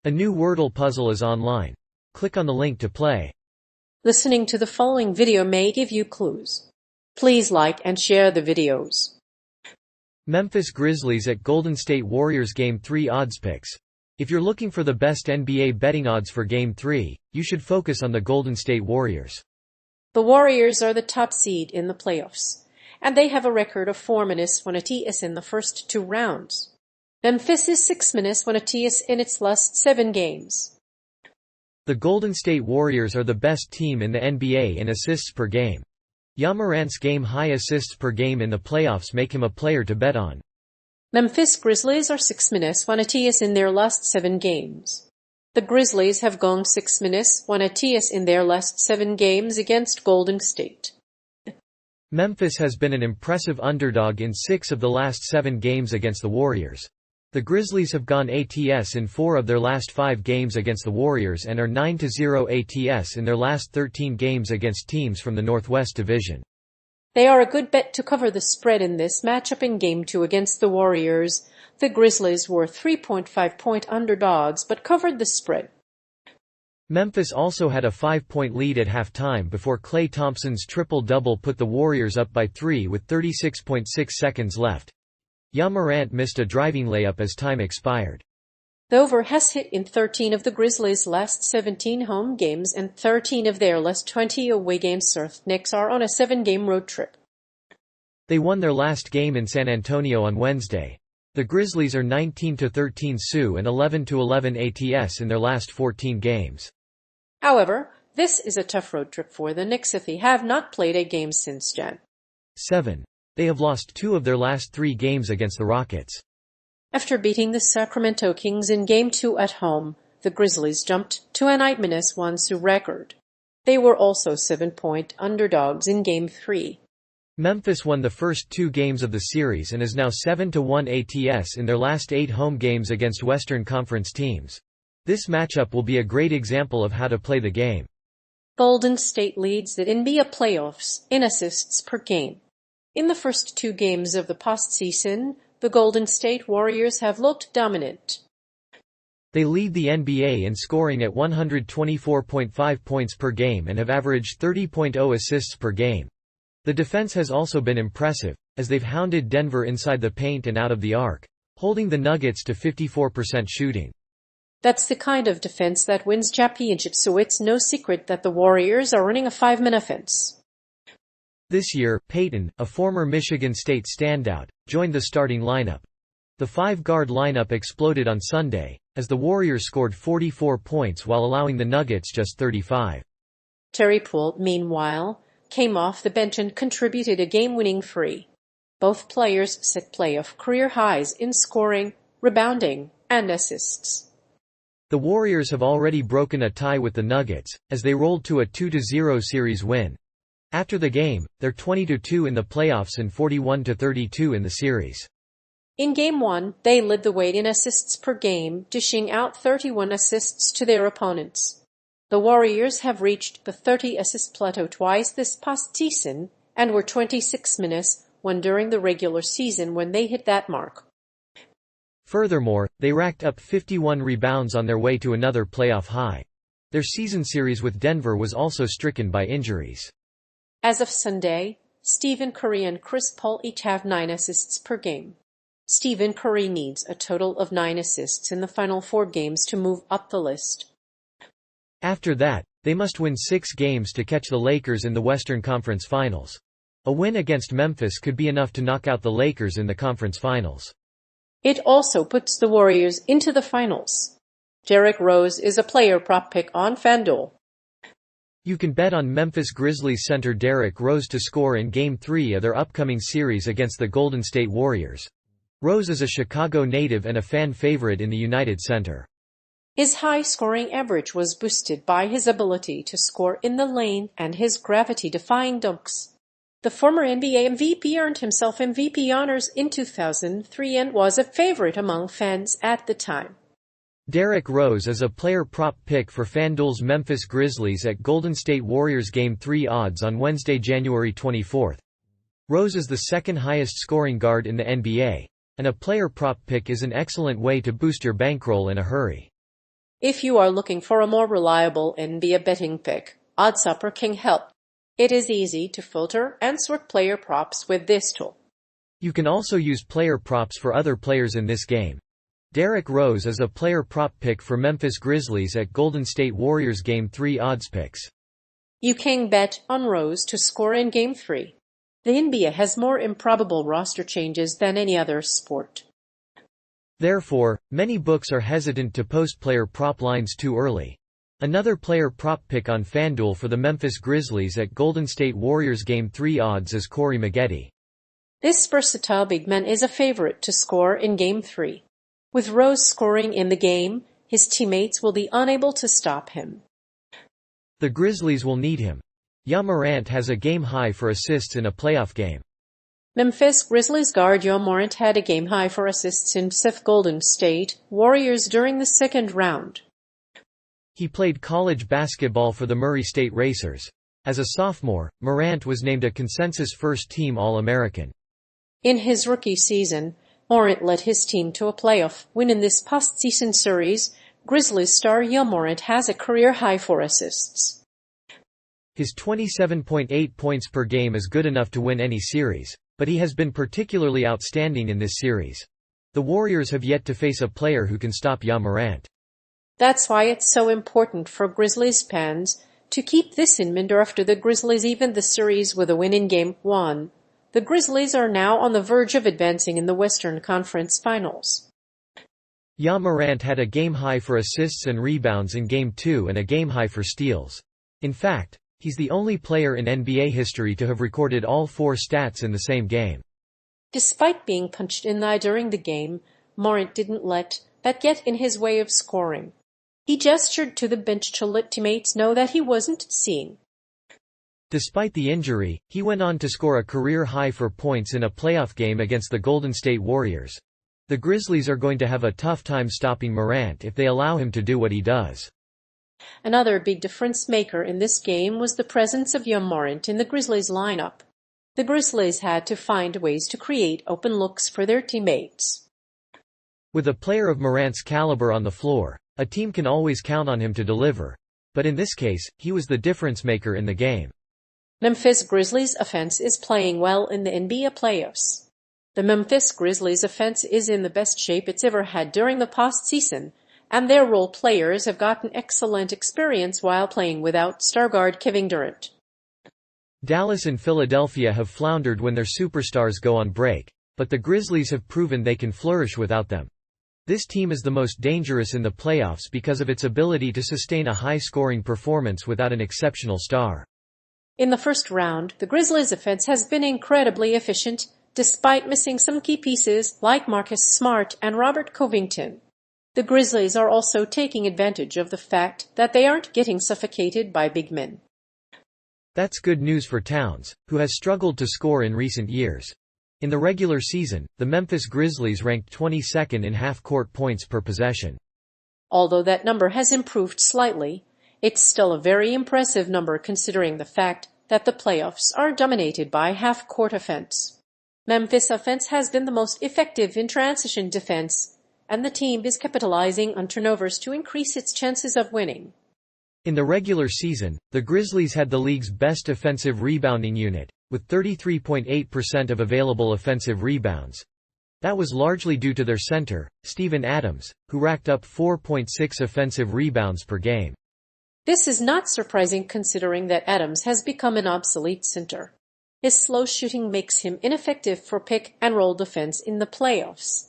A new Wordle puzzle is online. Click on the link to play. Listening to the following video may give you clues. Please like and share the videos. Memphis Grizzlies at Golden State Warriors Game 3 odds picks. If you're looking for the best NBA betting odds for Game 3, you should focus on the Golden State Warriors. The Warriors are the top seed in the playoffs, and they have a record of 4-1 in the first two rounds. Memphis is 6-1 in its last 7 games. The Golden State Warriors are the best team in the NBA in assists per game. Ja Morant's game-high assists per game in the playoffs make him a player to bet on. Memphis Grizzlies are 6-1 in their last 7 games. The Grizzlies have gone 6-1 in their last 7 games against Golden State. Memphis has been an impressive underdog in 6 of the last 7 games against the Warriors. The Grizzlies have gone ATS in 4 of their last 5 games against the Warriors and are 9-0 ATS in their last 13 games against teams from the Northwest Division. They are a good bet to cover the spread in this matchup in Game 2 against the Warriors. The Grizzlies were 3.5-point underdogs but covered the spread. Memphis also had a 5-point lead at halftime before Klay Thompson's triple-double put the Warriors up by 3 with 36.6 seconds left. Ja Morant missed a driving layup as time expired. The over has hit in 13 of the Grizzlies' last 17 home games and 13 of their last 20 away games. Knicks are on a 7-game road trip. They won their last game in San Antonio on Wednesday. The Grizzlies are 19-13 SU and 11-11 ATS in their last 14 games. However, this is a tough road trip for the Knicks if they have not played a game since Jan. 7. They have lost 2 of their last 3 games against the Rockets. After beating the Sacramento Kings in Game 2 at home, the Grizzlies jumped to an 8-1 SU record. They were also 7-point underdogs in Game 3. Memphis won the first 2 games of the series and is now 7-1 ATS in their last 8 home games against Western Conference teams. This matchup will be a great example of how to play the game. Golden State leads the NBA playoffs in assists per game. In the first 2 games of the postseason, the Golden State Warriors have looked dominant. They lead the NBA in scoring at 124.5 points per game and have averaged 30.0 assists per game. The defense has also been impressive, as they've hounded Denver inside the paint and out of the arc, holding the Nuggets to 54% shooting. That's the kind of defense that wins championships, so it's no secret that the Warriors are running a 5-man offense. This year, Peyton, a former Michigan State standout, joined the starting lineup. The 5-guard lineup exploded on Sunday, as the Warriors scored 44 points while allowing the Nuggets just 35. Terry Poole, meanwhile, came off the bench and contributed a game-winning free. Both players set playoff career highs in scoring, rebounding, and assists. The Warriors have already broken a tie with the Nuggets, as they rolled to a 2-0 series win. After the game, they're 20-2 in the playoffs and 41-32 in the series. In Game 1, they led the way in assists per game, dishing out 31 assists to their opponents. The Warriors have reached the 30-assist plateau twice this past season and were 26-1 during the regular season when they hit that mark. Furthermore, they racked up 51 rebounds on their way to another playoff high. Their season series with Denver was also stricken by injuries. As of Sunday, Stephen Curry and Chris Paul each have 9 assists per game. Stephen Curry needs a total of 9 assists in the final 4 games to move up the list. After that, they must win 6 games to catch the Lakers in the Western Conference Finals. A win against Memphis could be enough to knock out the Lakers in the conference finals. It also puts the Warriors into the finals. Derrick Rose is a player prop pick on FanDuel. You can bet on Memphis Grizzlies center Derrick Rose to score in Game 3 of their upcoming series against the Golden State Warriors. Rose is a Chicago native and a fan favorite in the United Center. His high scoring average was boosted by his ability to score in the lane and his gravity-defying dunks. The former NBA MVP earned himself MVP honors in 2003 and was a favorite among fans at the time. Derrick Rose is a player prop pick for FanDuel's Memphis Grizzlies at Golden State Warriors Game 3 odds on Wednesday, January 24. Rose is the second highest scoring guard in the NBA, and a player prop pick is an excellent way to boost your bankroll in a hurry. If you are looking for a more reliable NBA betting pick, OddsUpper can help. It is easy to filter and sort player props with this tool. You can also use player props for other players in this game. Derrick Rose is a player prop pick for Memphis Grizzlies at Golden State Warriors Game 3 odds picks. You can bet on Rose to score in Game 3. The NBA has more improbable roster changes than any other sport. Therefore, many books are hesitant to post player prop lines too early. Another player prop pick on FanDuel for the Memphis Grizzlies at Golden State Warriors Game 3 odds is Mcgetty. This versatile big man is a favorite to score in Game 3. With Rose scoring in the game, his teammates will be unable to stop him. The Grizzlies will need him. Ja Morant has a game high for assists in a playoff game. Memphis Grizzlies guard Ja Morant had a game high for assists in Golden State Warriors during the second round. He played college basketball for the Murray State Racers. As a sophomore, Morant was named a consensus first-team All-American. In his rookie season, Morant led his team to a playoff win in this postseason series. Grizzlies star Ja Morant has a career high for assists. His 27.8 points per game is good enough to win any series, but he has been particularly outstanding in this series. The Warriors have yet to face a player who can stop Ja Morant. That's why it's so important for Grizzlies fans to keep this in mind after the Grizzlies even the series with a win in Game 1. The Grizzlies are now on the verge of advancing in the Western Conference Finals. Ja Morant had a game high for assists and rebounds in Game 2 and a game high for steals. In fact, he's the only player in NBA history to have recorded all four stats in the same game. Despite being punched in the eye during the game, Morant didn't let that get in his way of scoring. He gestured to the bench to let teammates know that he wasn't seeing. Despite the injury, he went on to score a career high for points in a playoff game against the Golden State Warriors. The Grizzlies are going to have a tough time stopping Morant if they allow him to do what he does. Another big difference maker in this game was the presence of Ja Morant in the Grizzlies lineup. The Grizzlies had to find ways to create open looks for their teammates. With a player of Morant's caliber on the floor, a team can always count on him to deliver. But in this case, he was the difference maker in the game. Memphis Grizzlies offense is playing well in the NBA playoffs. The Memphis Grizzlies offense is in the best shape it's ever had during the postseason, and their role players have gotten excellent experience while playing without star guard Kevin Durant. Dallas and Philadelphia have floundered when their superstars go on break, but the Grizzlies have proven they can flourish without them. This team is the most dangerous in the playoffs because of its ability to sustain a high-scoring performance without an exceptional star. In the first round, the Grizzlies' offense has been incredibly efficient, despite missing some key pieces like Marcus Smart and Robert Covington. The Grizzlies are also taking advantage of the fact that they aren't getting suffocated by big men. That's good news for Towns, who has struggled to score in recent years. In the regular season, the Memphis Grizzlies ranked 22nd in half-court points per possession. Although that number has improved slightly, it's still a very impressive number considering the fact that the playoffs are dominated by half-court offense. Memphis offense has been the most effective in transition defense, and the team is capitalizing on turnovers to increase its chances of winning. In the regular season, the Grizzlies had the league's best offensive rebounding unit, with 33.8% of available offensive rebounds. That was largely due to their center, Steven Adams, who racked up 4.6 offensive rebounds per game. This is not surprising considering that Adams has become an obsolete center. His slow shooting makes him ineffective for pick-and-roll defense in the playoffs.